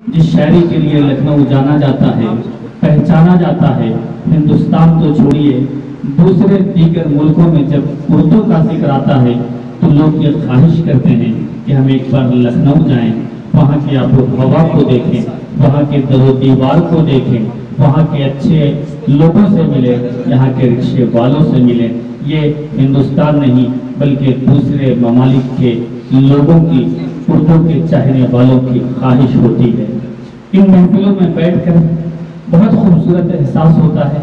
جس شاعری کے لیے لکھنؤ جانا جاتا ہے، پہچانا جاتا ہے، ہندوستان تو چھوڑیے دوسرے دیگر ملکوں میں جب اردو کا ذکر آتا ہے تو لوگ یہ خواہش کرتے ہیں کہ ہم ایک بار لکھنؤ جائیں، وہاں کی آب و ہوا کو دیکھیں، وہاں کے در و دیوار کو دیکھیں، وہاں کے اچھے لوگوں سے ملیں، یہاں کے رکشے والوں سے ملیں۔ یہ ہندوستان نہیں بلکہ دوسرے ممالک کے لوگوں کی، اردو کے چاہنے والوں کی خواہش ہوتی ہے۔ ان محفلوں میں بیٹھ کر بہت خوبصورت احساس ہوتا ہے،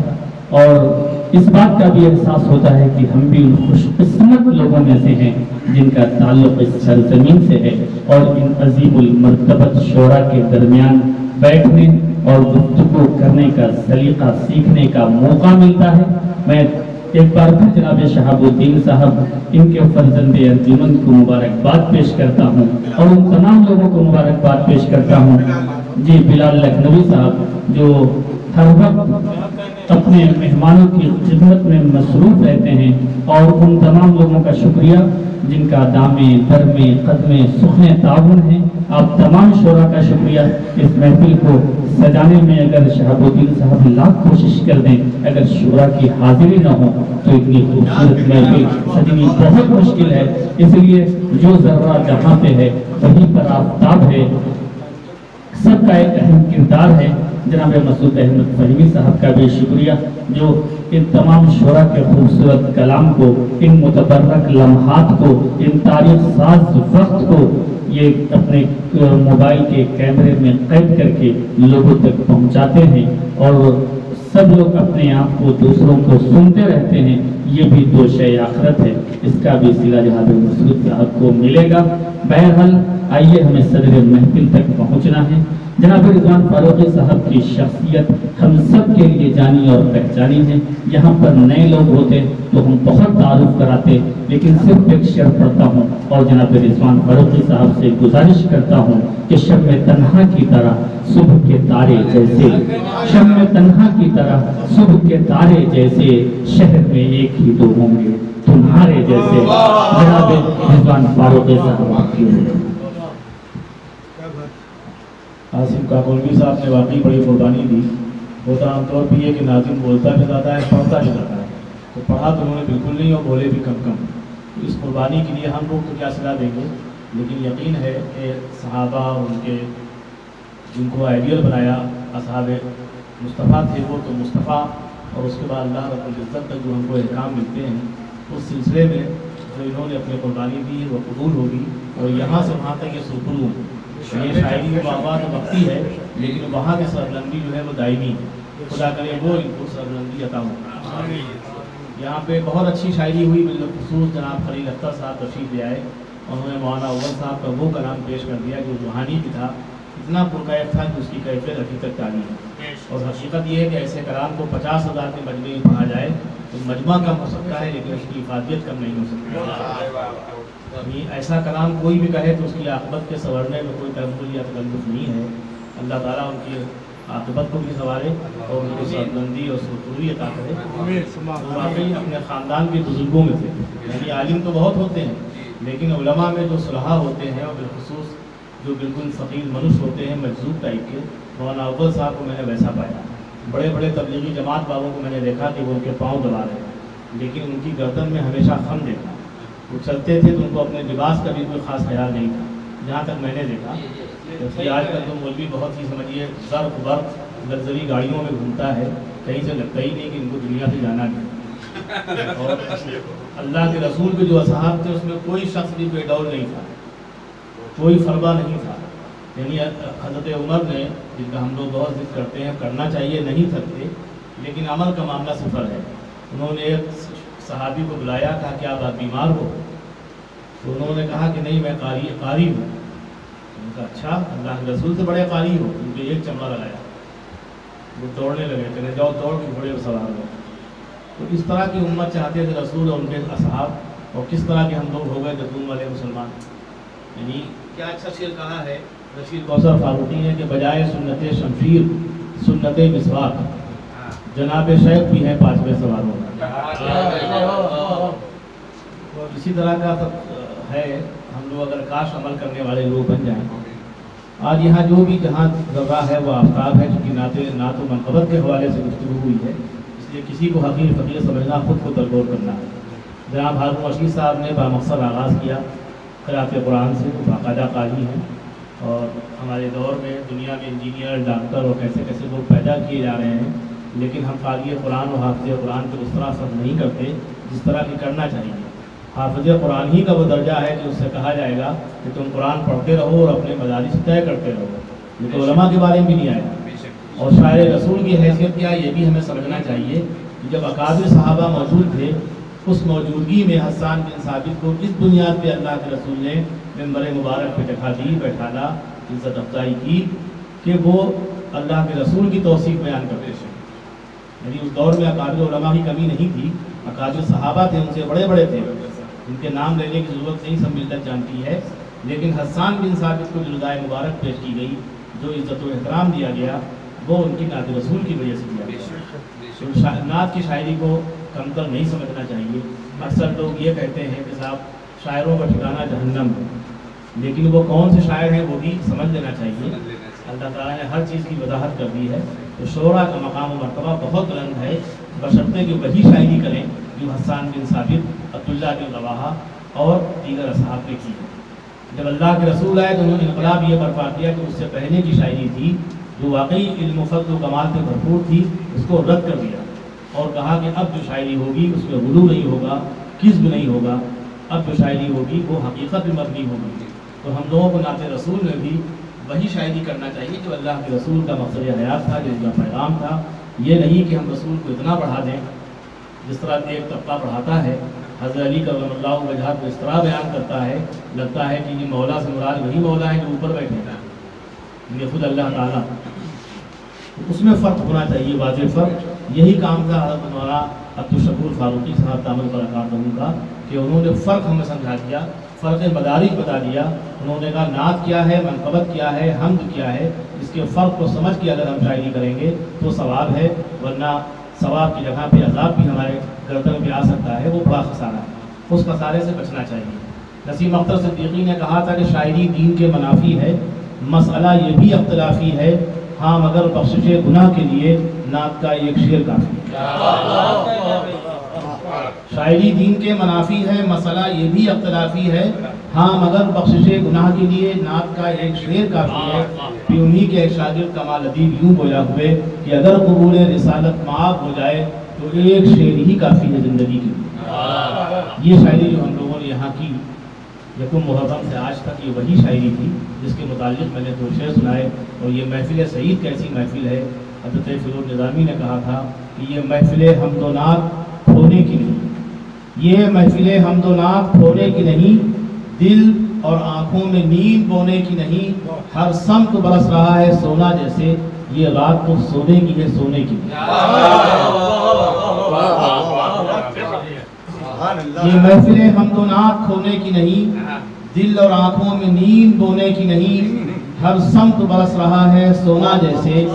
اور اس بات کا بھی احساس ہوتا ہے کہ ہم بھی ان خوش قسمت لوگوں میں سے ہیں جن کا تعلق اس سرزمین سے ہے، اور ان عظیم المرتبت شعراء کے درمیان بیٹھنے اور گفتگو کرنے کا سلیقہ سیکھنے کا موقع ملتا ہے۔ میں ایک بار پھر جناب شہاب الدین صاحب، ان کے فرزند انجمن کو مبارکباد پیش کرتا ہوں، اور ان تمام لوگوں کو مبارکباد پیش کرتا ہوں۔ جی بلال لکھنوی صاحب جو ہر وقت اپنے مہمانوں کی خدمت میں مصروف رہتے ہیں، اور ان تمام لوگوں کا شکریہ جن کا دامے درمے قدمے سخن تعاون ہے۔ آپ تمام شعراء کا شکریہ۔ اس محفل کو سجانے میں اگر شہاب الدین صاحب لاکھ کوشش کر دیں، اگر شعراء کی حاضری نہ ہو تو اتنی خوبصورت محفل سجنی بہت مشکل ہے۔ اس لیے جو ذرہ جہاں پہ ہے وہیں پر آفتاب ہے، سب کا ایک اہم کردار ہے۔ جناب مسعود احمد فہمی صاحب کا بھی شکریہ جو ان تمام شعراء کے خوبصورت کلام کو، ان متبرک لمحات کو، ان تاریخ ساز وقت کو یہ اپنے موبائل کے کیمرے میں قید کر کے لوگوں تک پہنچاتے ہیں، اور سب لوگ اپنے آپ کو دوسروں کو سنتے رہتے ہیں۔ یہ بھی تو شے آخرت ہے، اس کا بھی صلہ جناب مسعود صاحب کو ملے گا۔ بہرحال آئیے ہمیں صدر محفل تک پہنچنا ہے۔ جناب رضوان فاروقی صاحب کی شخصیت ہم سب کے لیے جانی اور پہچانی ہے۔ یہاں پر نئے لوگ ہوتے تو ہم بہت تعارف کراتے، لیکن صرف ایک شعر پڑھتا ہوں اور جناب رضوان فاروقی صاحب سے گزارش کرتا ہوں کہ شب میں تنہا کی طرح صبح کے تارے جیسے، شب میں تنہا کی طرح صبح کے تارے جیسے، شہر میں ایک ہی دو ہوں گے تمہارے جیسے۔ جناب رضوان فاروقی صاحب کی عاصم کاکولوی صاحب نے واقعی بڑی قربانی دی۔ ہوتا عام طور پہ یہ کہ ناظم بولتا بھی زیادہ ہے، پڑھتا بھی زیادہ ہے، تو پڑھا تو انہوں نے بالکل نہیں اور بولے بھی کم کم۔ اس قربانی کے لیے ہم لوگ تو کیا صلاح دیں گے، لیکن یقین ہے کہ صحابہ ان کے جن کو آئیڈیل بنایا اصحاب مصطفیٰ تھے، وہ تو مصطفیٰ، اور اس کے بعد اللہ رب العزت تک جو ہم کو احکام ملتے ہیں، اس سلسلے میں جو انہوں نے اپنی قربانی دی وہ قبول ہوگی، اور یہاں سے وہاں تک یہ سرخرو یہ شاعری و آواز وقتی ہے، لیکن وہاں کی سربلندی جو ہے وہ دائمی ہے۔ خدا کرے وہ ان کو سربلندی عطا ہو۔ یہاں پہ بہت اچھی شاعری ہوئی، بالخصوص جناب خلیل اختر صاحب تشریف لے آئے، انہوں نے مولانا اول صاحب کا وہ کلام پیش کر دیا جو روحانی بھی تھا، اتنا پرکیف تھا کہ اس کی کیفیت ابھی تک جاری ہے۔ اور حقیقت یہ ہے کہ ایسے کلام کو 50,000 کے مجمع میں پڑھا جائے تو مجمع کم ہو سکتا ہے، لیکن اس کی افادیت کم نہیں ہو سکتی۔ ایسا کلام کوئی بھی کہے تو اس کی عاقبت کے سنورنے میں کوئی تغیر یا تکلف نہیں ہے۔ اللہ تعالیٰ ان کی عاقبت کو بھی سنوارے اور ان کو سربلندی اور سرخروی عطا کرے۔ وہ واقعی اپنے خاندان کے بزرگوں میں تھے، یعنی عالم تو بہت ہوتے ہیں، لیکن علماء میں جو صلحاء ہوتے ہیں اور بالخصوص جو بالکل فقیر منش ہوتے ہیں مجذوب ٹائپ کے، مولانا اول صاحب کو میں نے ویسا پایا۔ بڑے بڑے تبلیغی جماعت والوں کو میں نے دیکھا کہ وہ ان کے پاؤں دبا رہے ہیں، لیکن ان کی گردن میں ہمیشہ خم دیکھا۔ وہ چلتے تھے تو ان کو اپنے لباس کا بھی کوئی خاص خیال نہیں تھا، جہاں تک میں نے دیکھا۔ جبکہ آج کل تو مولوی بہت ہی سمجھیے ضرب برق لگژری گاڑیوں میں گھومتا ہے، کہیں سے لگتا ہی نہیں کہ ان کو دنیا سے جانا نہیں۔ اور اللہ کے رسول کے جو اصحاب تھے اس میں کوئی شخص بھی بے ڈول نہیں تھا، کوئی فربہ نہیں تھا۔ یعنی حضرت عمر نے، جن کا ہم لوگ بہت ذکر کرتے ہیں، کرنا چاہیے نہیں تھکتے، لیکن عمل کا معاملہ صفر ہے۔ انہوں نے ایک صحابی کو بلایا، کہا کہ آپ بیمار ہو؟ تو انہوں نے کہا کہ نہیں میں قاری ہوں۔ ان کا اچھا، اللہ کے رسول سے بڑے قاری ہو؟ ان کو ایک چمڑا لگایا، وہ دوڑنے لگے، کہنے جاؤ دوڑ کے گھوڑے پر سوار ہو۔ تو اس طرح کی امت چاہتے تھے رسول اور ان کے اصحاب، اور کس طرح کے ہم لوگ ہو گئے جدون والے مسلمان۔ یعنی کیا اچھا شعر کہا ہے رشید کوثر فاروقی نے کہ بجائے سنت شمشیر سنت مسواک، جناب شیخ بھی ہے پانچویں سواروں۔ اسی طرح کا ہے، ہم لوگ اگر کاش عمل کرنے والے لوگ بن جائیں آج یہاں جو بھی جہاں ذرہ ہے وہ آفتاب ہے، چونکہ نعت و منقبت کے حوالے سے گفتگو ہوئی ہے، اس لیے کسی کو حقیر فقیر سمجھنا خود کو درگور کرنا ہے۔ جناب ہارون رشید صاحب نے بامقصد آغاز کیا قرأت قرآن سے، وہ باقاعدہ قاری ہیں، اور ہمارے دور میں دنیا میں انجینئر، ڈاکٹر اور کیسے کیسے لوگ پیدا کیے جا رہے ہیں، لیکن ہم قاری قرآن اور حافظ قرآن کو اس طرح فرض نہیں کرتے جس طرح کی کرنا چاہیے۔ حافظ قرآن ہی کا وہ درجہ ہے کہ اس سے کہا جائے گا کہ تم قرآن پڑھتے رہو اور اپنے مدارس طے کرتے رہو، یہ تو علماء کے بارے میں بھی نہیں آیا۔ اور شاعر رسول کی حیثیت کیا، یہ بھی ہمیں سمجھنا چاہیے کہ جب اکابر صحابہ موجود تھے، اس موجودگی میں حسان بن ثابت کو اس بنیاد پہ اللہ کے رسول نے منبر مبارک پہ بیٹھانا، عزت افزائی کی کہ وہ اللہ کے رسول کی توصیف بیان کرتے تھے۔ یعنی اس دور میں اکابر علماء کی کمی نہیں تھی، اکابر صحابہ تھے، ان سے بڑے بڑے تھے، ان کے نام لینے کی ضرورت نہیں، سب ملت جانتی ہے، لیکن حسان بن ثابت کو جو ردائے مبارک پیش کی گئی، جو عزت و احترام دیا گیا، وہ ان کی نعت رسول کی وجہ سے دیا گیا۔ نعت کی شاعری کو کمتر نہیں سمجھنا چاہیے۔ اکثر لوگ یہ کہتے ہیں کہ صاحب شاعروں کا ٹھکانہ جہنم ہے، لیکن وہ کون سے شاعر ہیں وہ بھی سمجھ لینا چاہیے۔ اللہ تعالیٰ نے ہر چیز کی وضاحت کر دی ہے، تو شعراء کا مقام و مرتبہ بہت بلند ہے، بشرطے کہ وہی شاعری کریں جو حسان بن ثابت، عبداللہ بن رواحہ اور دیگر اصحاب نے کی ہے۔ جب اللہ کے رسول آئے تو انہوں نے انقلاب یہ برپا کیا کہ اس سے پہلے کی شاعری تھی جو واقعی علم و فضل و کمال سے بھرپور تھی، اس کو رد کر دیا اور کہا کہ اب جو شاعری ہوگی اس میں غلو نہیں ہوگا، کذب نہیں ہوگا، اب جو شاعری ہوگی وہ حقیقت پہ مبنی ہوگی۔ تو ہم لوگوں کو نعت رسول میں بھی وہی شاعری کرنا چاہیے جو اللہ کے رسول کا مقصد حیات تھا، جو اس کا پیغام تھا۔ یہ نہیں کہ ہم رسول کو اتنا بڑھا دیں جس طرح ایک طبقہ بڑھاتا ہے، حضرت علی کرم اللہ وجہہ کو اس طرح بیان کرتا ہے، لگتا ہے کہ یہ مولا سے مراد وہی مولا ہے جو اوپر بیٹھے ہیں، یہ خود اللہ تعالیٰ۔ اس میں فرق ہونا چاہیے، واضح فرق۔ یہی کام تھا حضرت مولانا عبدالشکور فاروقی صاحب دامت برکاتہ کا، کہ انہوں نے فرق ہمیں سمجھا دیا، فرق مدارج بتا دیا۔ انہوں نے کہا نعت کیا ہے، منقبت کیا ہے، حمد کیا ہے، اس کے فرق کو سمجھ کے اگر ہم شاعری کریں گے تو ثواب ہے، ورنہ ثواب کی جگہ پہ عذاب بھی ہمارے گردن پہ آ سکتا ہے، وہ بڑا خسارہ ہے، اس خسارے سے بچنا چاہیے۔ نسیم اختر صدیقی نے کہا تھا کہ شاعری دین کے منافی ہے، مسئلہ یہ بھی اختلافی ہے، ہاں مگر بخشش گناہ کے لیے نعت کا ایک شعر کافی ہے۔ شاعری دین کے منافی ہے، مسئلہ یہ بھی اختلافی ہے، ہاں مگر بخشش گناہ کے لیے نعت کا ایک شعر کافی ہے۔ پھر انہی کے ایک شاگرد کمال ادیب یوں بولا ہوئے کہ اگر قبول رسالت معاف ہو جائے تو ایک شعر ہی کافی ہے زندگی کے لیے۔ یہ شاعری جو ہم لوگوں نے یہاں کی یکم محرم سے آج تک، یہ وہی شاعری تھی جس کے متعلق میں نے دو شعر سنائے۔ اور یہ محفل سعید کیسی محفل ہے، حضرت فیروز نظامی نے کہا تھا کہ یہ محفل حمد و نعت کھونے کی نہیں، یہ محفل حمد و نعت کھونے کی نہیں، دل اور آنکھوں میں نیند بونے کی نہیں، ہر سمت برس رہا ہے سونا جیسے، یہ رات تو سونے کی ہے سونے کی نہیں۔ یہ محفل حمد و نعت کھونے کی نہیں، دل اور آنکھوں میں نیند بونے کی نہیں، ہر سمت برس رہا ہے سونا جیسے،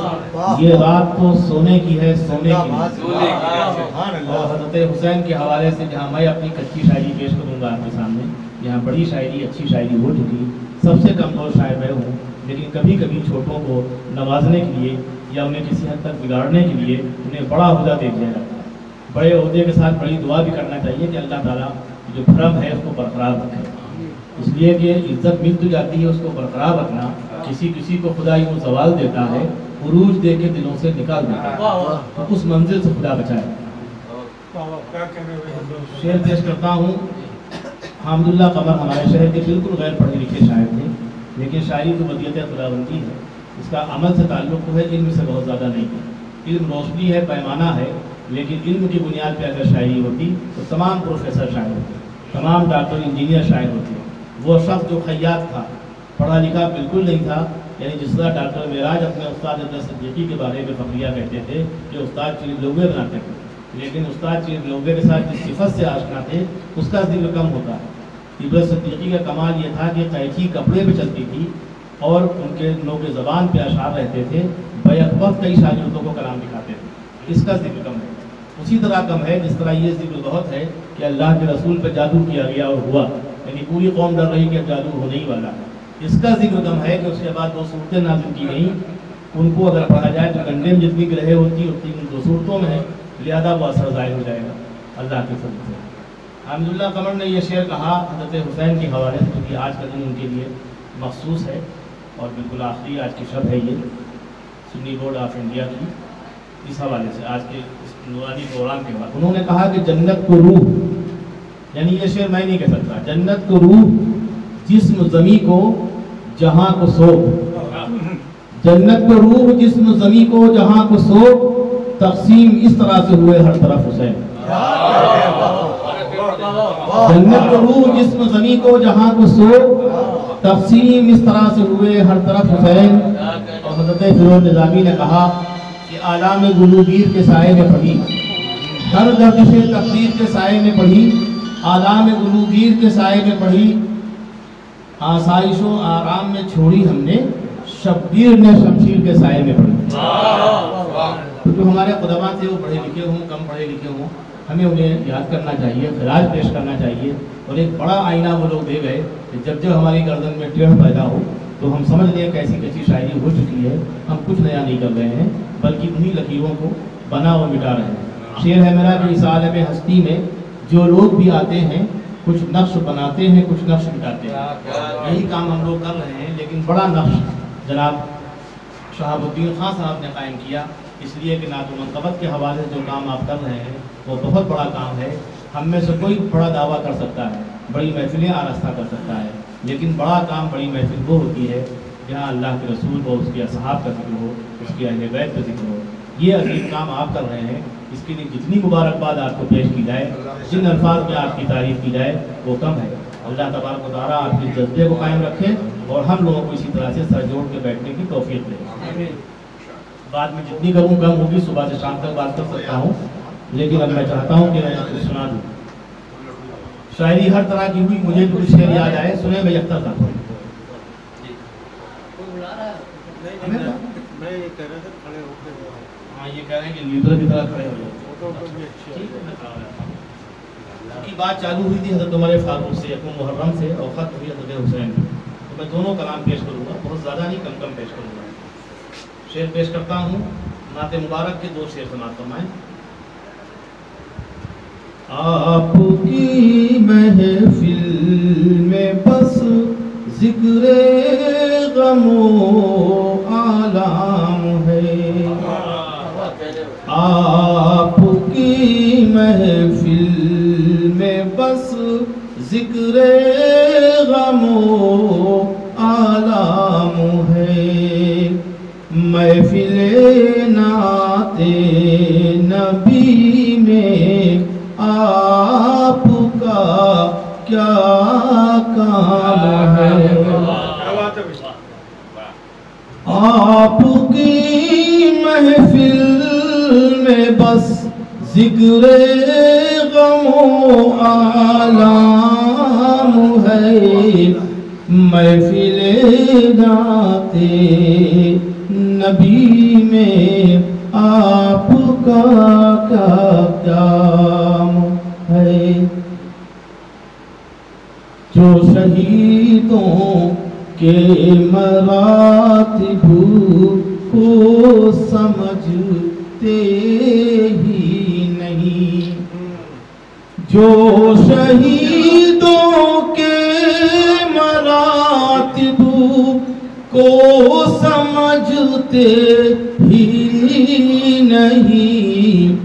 یہ رات تو سونے کی ہے سونے کی نہیں۔ اور حضرت حسین کے حوالے سے جہاں میں اپنی کچی شاعری پیش کروں گا آپ کے سامنے، یہاں بڑی شاعری اچھی شاعری ہو چکی، سب سے کمزور شاعر میں ہوں، لیکن کبھی کبھی چھوٹوں کو نوازنے کے لیے یا انہیں کسی حد تک بگاڑنے کے لیے انہیں بڑا عہدہ دے دیا جاتا ہے۔ بڑے عہدے کے ساتھ بڑی دعا بھی کرنا چاہیے کہ اللہ تعالیٰ جو بھرم ہے اس کو برقرار رکھے، اس لیے کہ عزت مل تو جاتی ہے، اس کو برقرار رکھنا۔ کسی کو خدا یوں زوال دیتا ہے، عروج دے کے دلوں سے نکال دیتا ہے، تو اس منزل سے خدا بچائے۔ شعر پیش کرتا ہوں۔ حامد اللہ قمر ہمارے شہر کے بالکل غیر پڑھے لکھے شاعر تھے، لیکن شاعری تو ودیعت خداوندی ہے، اس کا عمل سے تعلق تو ہے، علم سے بہت زیادہ نہیں ہے۔ علم روشنی ہے، پیمانہ ہے، لیکن علم کی بنیاد پہ اگر شاعری ہوتی تو تمام پروفیسر شاعر ہوتے، تمام ڈاکٹر انجینئر شاعر ہوتے۔ وہ شخص جو خیاط تھا، پڑھا لکھا بالکل نہیں تھا، یعنی جس طرح ڈاکٹر معراج اپنے استاد عبداللہ صدیقی کے بارے میں فخریہ کہتے تھے کہ استاد چیز لوگے بناتے تھے، لیکن استاد چیز لوگے کے ساتھ جس صفت سے آشنا تھے اس کا ذکر کم ہوتا ہے۔ عبداللہ صدیقی کا کمال یہ تھا کہ قیچی کپڑے پہ چلتی تھی اور ان کے نوک زبان پہ اشعار رہتے تھے، بیک وقت کئی شاگردوں کو کلام دکھاتے تھے، اس کا ذکر کم ہے۔ اسی طرح کم ہے جس طرح یہ ذکر بہت ہے کہ اللہ کے رسول پہ جادو کیا گیا اور ہوا، یعنی پوری قوم ڈر رہی کہ اب جادو ہونے ہی والا ہے، اس کا ذکر کم ہے کہ اس کے بعد 2 صورتیں نازل کی گئیں، ان کو اگر پڑھا جائے تو گھنٹے میں جتنی گرہیں ہوتی اتنی ان 2 صورتوں میں ہے، لہذا وہ اثر ظاہر ہو جائے گا اللہ کے فضل سے۔ حامد اللہ قمر نے یہ شعر کہا حضرت حسین کے حوالے سے، کیونکہ آج کا دن ان کے لیے مخصوص ہے اور بالکل آخری آج کی شب ہے یہ سنی بورڈ آف انڈیا کی، اس حوالے سے آج کے اس نورانی پروگرام کے بعد انہوں نے کہا کہ جنت کو روح، یعنی یہ شعر میں نہیں کہہ سکتا، جنت کو روح جسم زمیں کو جہاں کو سوگ، جنت کو روح جسم زمیں کو جہاں کو سوگ، تقسیم اس طرح سے ہوئے ہر طرف حسین۔ جنت کو روح جسم زمیں کو جہاں کو سوگ، تقسیم اس طرح سے ہوئے ہر طرف حسین۔ اور حضرت فیروز نظامی نے کہا کہ آلام گلوگیر کے سائے میں پڑھی، ہر گردش تقدیر کے سائے میں پڑھی، آلام گلوگیر کے سائے میں پڑھی، آسائش و آرام میں چھوڑی ہم نے، شبیر نے شمشیر کے سائے میں پڑھی۔ تو جو ہمارے قدماء تھے وہ پڑھے لکھے ہوں کم پڑھے لکھے ہوں، ہمیں انہیں یاد کرنا چاہیے، خراج پیش کرنا چاہیے، اور ایک بڑا آئینہ وہ لوگ دے گئے کہ جب جب ہماری گردن میں ٹیڑھ پیدا ہو تو ہم سمجھ لیں کیسی کیسی شاعری ہو چکی ہے، ہم کچھ نیا نہیں کر رہے ہیں بلکہ انہی لکیروں کو بنا و مٹا رہے ہیں۔ شعر ہے میرا کہ اس عالم ہستی میں جو لوگ بھی آتے ہیں کچھ نقش بناتے ہیں کچھ نقش مٹاتے ہیں، یہی کام ہم لوگ کر رہے ہیں، لیکن بڑا نقش جناب شہاب الدین خان صاحب نے قائم کیا، اس لیے کہ نعت و منقبت کے حوالے سے جو کام آپ کر رہے ہیں وہ بہت بڑا کام ہے۔ ہم میں سے کوئی بڑا دعویٰ کر سکتا ہے، بڑی محفلیں آراستہ کر سکتا ہے، لیکن بڑا کام بڑی محفل وہ ہوتی ہے جہاں اللہ کے رسول کو، اس کے اصحاب کا ذکر ہو، اس کے اہل بیت کا ذکر ہو۔ یہ عظیم کام آپ کر رہے ہیں، اس کے لیے جتنی مبارکباد آپ کو پیش کی جائے، جن الفاظ میں آپ کی تعریف کی جائے وہ کم ہے۔ اللہ تبارک و تعالیٰ آپ کے جذبے کو قائم رکھے اور ہم لوگوں کو اسی طرح سے سر جوڑ کے بیٹھنے کی توفیق دے۔ بعد میں جتنی کروں کم ہوگی، صبح سے شام تک بات کر سکتا ہوں، لیکن اب میں چاہتا ہوں کہ میں کچھ سنا دوں۔ شاعری ہر طرح کی ہوئی، مجھے کچھ شعر یاد آئے، سنیں میں یکتا تھا۔ ہاں یہ کہہ رہے ہیں کہ لیڈر کی طرح کھڑے ہو جائے۔ کی بات چالو ہوئی تھی حضرت عمر فاروق سے، یکم محرم سے، اور ختم ہوئی حضرت حسین سے، تو میں دونوں کلام پیش کروں گا، بہت زیادہ نہیں، کم کم پیش کروں گا۔ شعر پیش کرتا ہوں، نعت مبارک کے 2 شعر سماعت فرمائیں۔ آپ کی محفل میں بس ذکر غم و آلام ہے، آپ کی محفل میں بس ذکر غم و آلام ہے، محفل نعت نبی میں آپ کا کیا کام ہے، آپ کی محفل میں بس ذکر غم و آلام ہے، محفل نعت نبی میں آپ کا کیا کام ہے، جو شہیدوں کے مراتب کو سمجھتے ہی نہیں، جو شہیدوں کے مراتب کو سمجھتے ہی نہیں،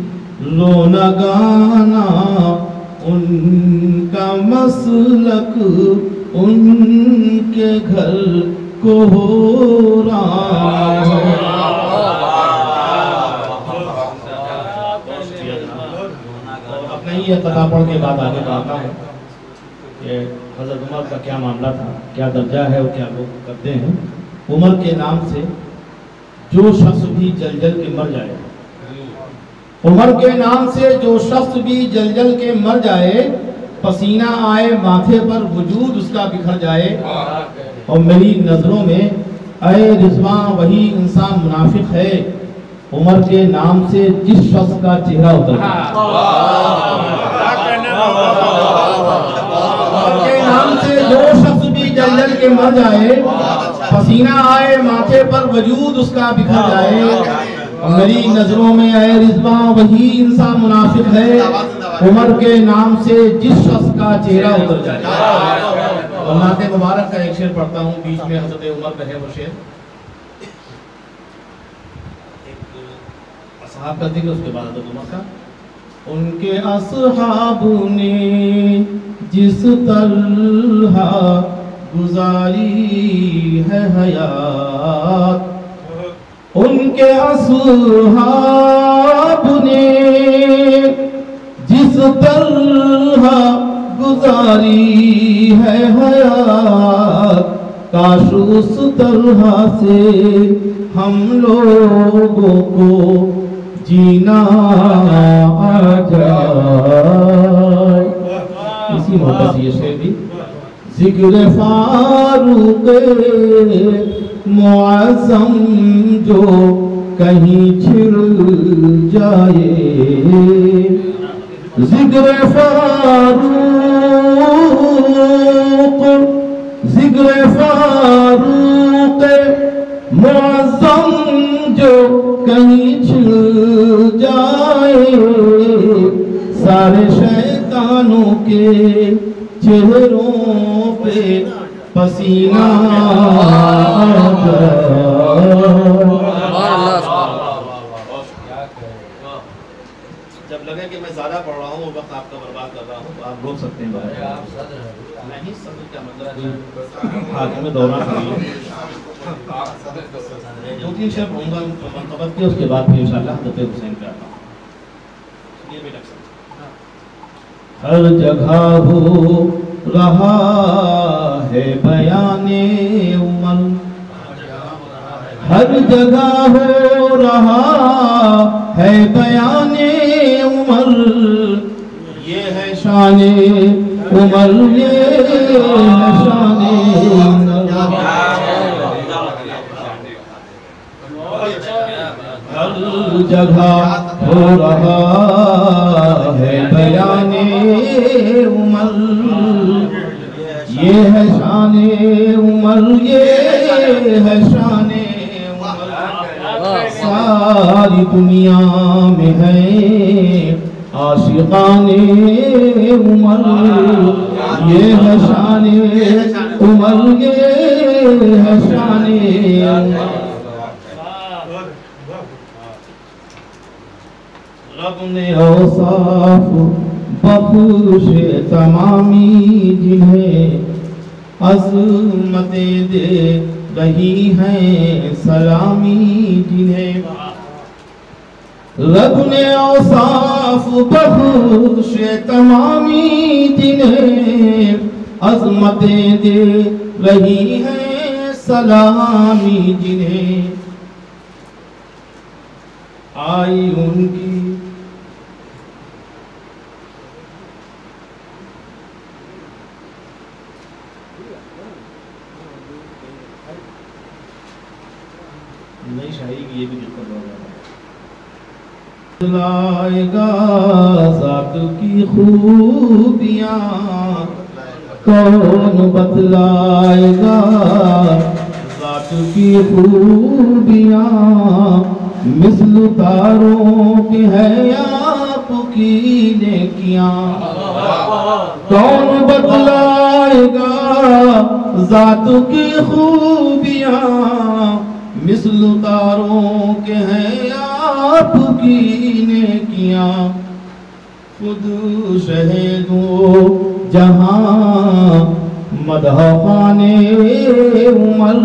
رونا گانا ان کا مسلک ان کے گھر کو ہو رہا ہے۔ اور اپنا ہی یہ قطع پڑھ کے بات آگے بڑھتا ہوں کہ حضرت عمر کا کیا معاملہ تھا، کیا درجہ ہے اور کیا لوگ کرتے ہیں۔ عمر کے نام سے جو شخص بھی جل جل کے مر جائے، عمر کے نام سے جو شخص بھی جل جل کے مر جائے، پسینہ آئے ماتھے پر وجود اس کا بکھر جائے، اور میری نظروں میں اے رضواں وہی انسان منافق ہے، عمر کے نام سے جس شخص کا چہرہ اتر جائے، عمر کے نام سے جو شخص بھی جل جل جل کے مر جائے، پسینہ آئے ماتھے پر وجود اس کا بکھر جائے، میری نظروں میں اے رضواں وہی انسان منافق ہے عمر کے نام سے جس شخص کا چہرہ اتر جائے۔ اور نعت مبارک کا ایک شعر پڑھتا ہوں، بیچ میں حضرت عمر کا ہے وہ شعر، ایک اصحاب کا ذکر اس کے بعد حضرت عمر کا۔ ان کے اصحاب نے جس طرح گزاری ہے حیات، ان کے اصحاب نے جس طرح گزاری ہے حیات، کاش اس طرح سے ہم لوگوں کو جینا آ جائے۔ اسی محبت سے یہ شعر بھی، ذکر فاروق معظم جو کہیں چھڑ جائے، ذکر فاروق معظم جو کہیں چھڑ جائے، سارے شیطانوں کے چہروں پہ پسینہ جب لگے کہ میں زیادہ پڑھ رہا ہوں وہ وقت آپ کا برباد کر رہا ہوں تو آپ روک سکتے ہیں نہیں صدر کیا مطلب حاکم دورہ کریے، دو تین شعر پڑھوں گا منقبت کے، اس کے بعد پھر انشاءاللہ حضرت حسین پہ آتا ہوں۔ یہ بھی لگ سکتا ہر جگہ ہو رہا ہے بیان عمر، ہر جگہ ہو رہا ہے بیان عمر، یہ ہے شان عمر، یہ ہے شان عمر، ہر جگہ ہو رہا ہے بیان عمر، یہ ہے شان عمر، یہ ہے شان عمر، ساری دنیا میں ہے عاشقان عمر، یہ ہے شان عمر، یہ ہے شان عمر۔ رب نے اوصاف بخش تمامی جنہیں عظمتیں دے رہی ہیں سلامی جنہیں، رب نے اوصاف بخش تمامی جنہیں عظمتیں دے رہی ہیں سلامی جنہیں، آئی ان کی نئی شاعری کی یہ بھی دقت ہو رہا ہے، لائے گا ذات کی خوبیاں کون بتلائے گا ذات کی خوبیاں، مثل تاروں کی ہے آپ کی نیکیاں، کون بتلائے گا ذات کی خوبیاں، مثل تاروں کے ہیں آپ کی نیکیاں، خود شہیدوں جہاں مدح خانے عمر،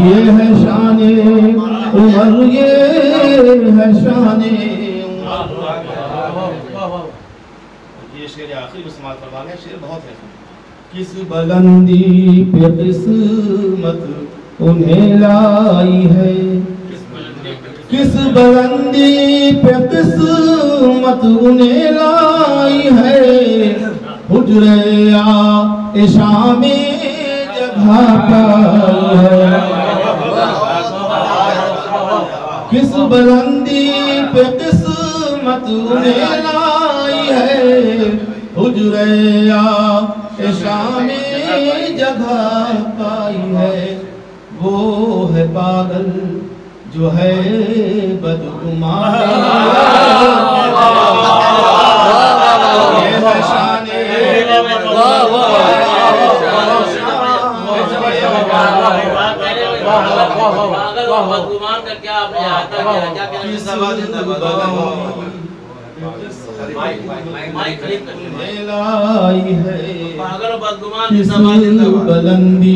یہ ہے شان عمر، یہ ہے شان عمر۔ یہ شعر آخری میں سماعت فرمانے، شعر بہت ہے۔ کس بلندی پہ قسمت انہیں لائی ہے، کس بلندی پہ قسمت انہیں لائی ہے، حجرے عائشہ میں جگہ پائی ہے، کس بلندی پہ قسمت انہیں لائی ہے، حجرے عائشہ میں جگہ پائی ہے، وہ ہے پاگل جو ہے بدگمان، یہ ہے شان بدگمان کا کیا آپ نے احاطہ کیا؟ کیا پاگل و بدگمان کس بلندی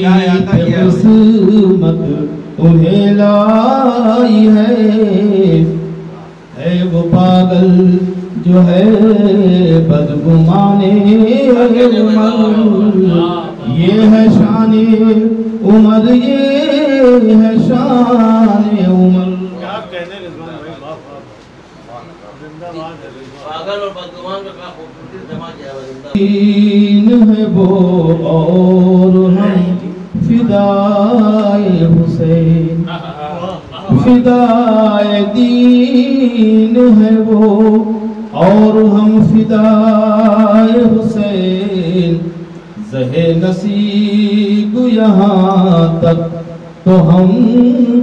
پہ قسمت انہیں لائی ہے وہ پاگل جو ہے بدگمان عمر، یہ ہے شان عمر، یہ ہے شان عمر۔ پاگل اور بدگمان کا کیا خوبصورتی جمع کیا ہے۔ دین ہے وہ اور ہم فدائے حسین، فدائے دین ہے وہ اور ہم فدائے حسین، زہ نصیب یہاں تک تو ہم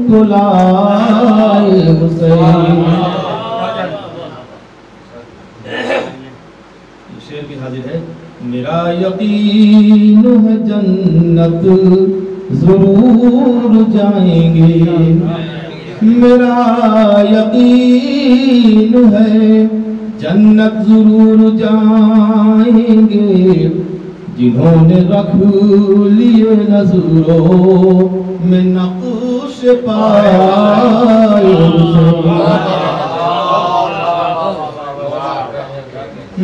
کو لائے حسین۔ شعر بھی حاضر ہے۔ میرا یقین ہے جنت ضرور جائیں گے، میرا یقین ہے جنت ضرور جائیں گے، جنہوں نے رکھ لیے نظروں میں نقش پائے،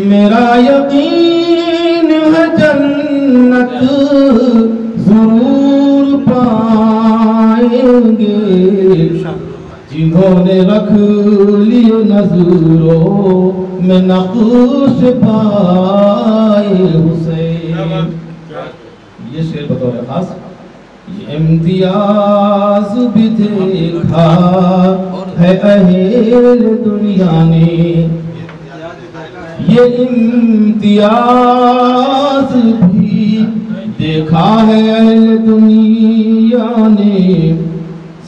میرا یقین ہے جنت ضرور پائیں گے، جنہوں نے رکھ لیے نظروں میں نقش پائے حسین۔ یہ شعر بطور خاص، یہ امتیاز بھی دیکھا ہے اہل دنیا نے، یہ امتیاز بھی دیکھا ہے اہل دنیا نے،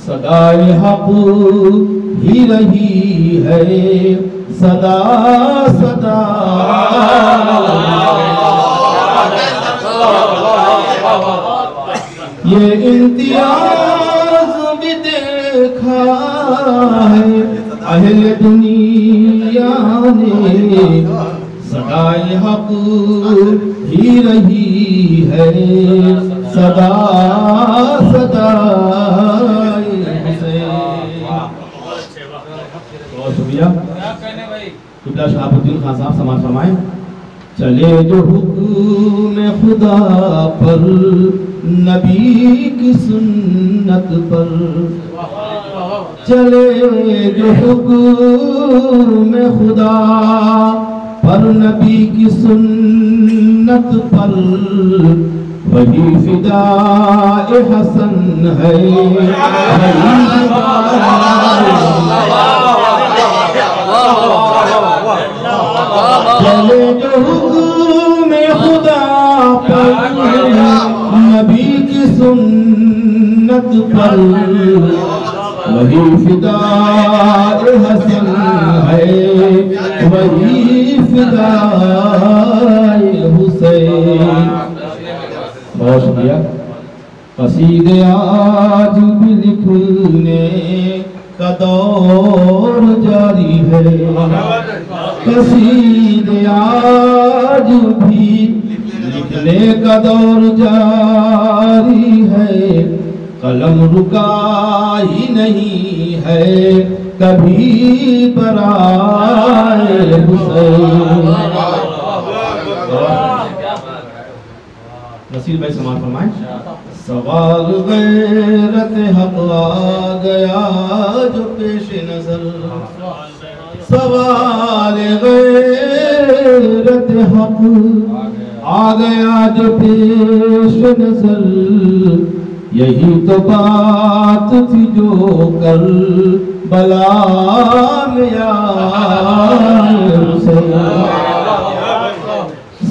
صدائے حق ہی رہی ہے صدا صدا، یہ امتیاز بھی دیکھا ہے اہل دنیا نے، صدائے حق ہی رہی ہے صدا صدا۔ بہت شکریہ قبلہ شہاب الدین خان صاحب سماعت فرمائیں۔ چلے جو حکم خدا پر نبی کی سنت پر، چلے جو حکم خدا پر نبی کی سنت پر، وہی فدائے حسن ہے، چلے جو حکم خدا پر نبی کی سنت پر، وہی فدائے حسن ہے، وہی فدائے حسین۔ بہت شکریہ۔ قصیدے آج بھی لکھنے کا دور جاری ہے، قصیدے آج بھی لکھنے کا دور جاری ہے، قلم رکا ہی نہیں ہے کبھی برائے حسین۔ نصیر بھائی سماعت فرمائیں۔ سوال غیرت حق آ گیا جو پیش نظر، سوال غیرت حق آ گیا جو پیش نظر، یہی تو بات تھی جو کل بلا میں آئے حسین۔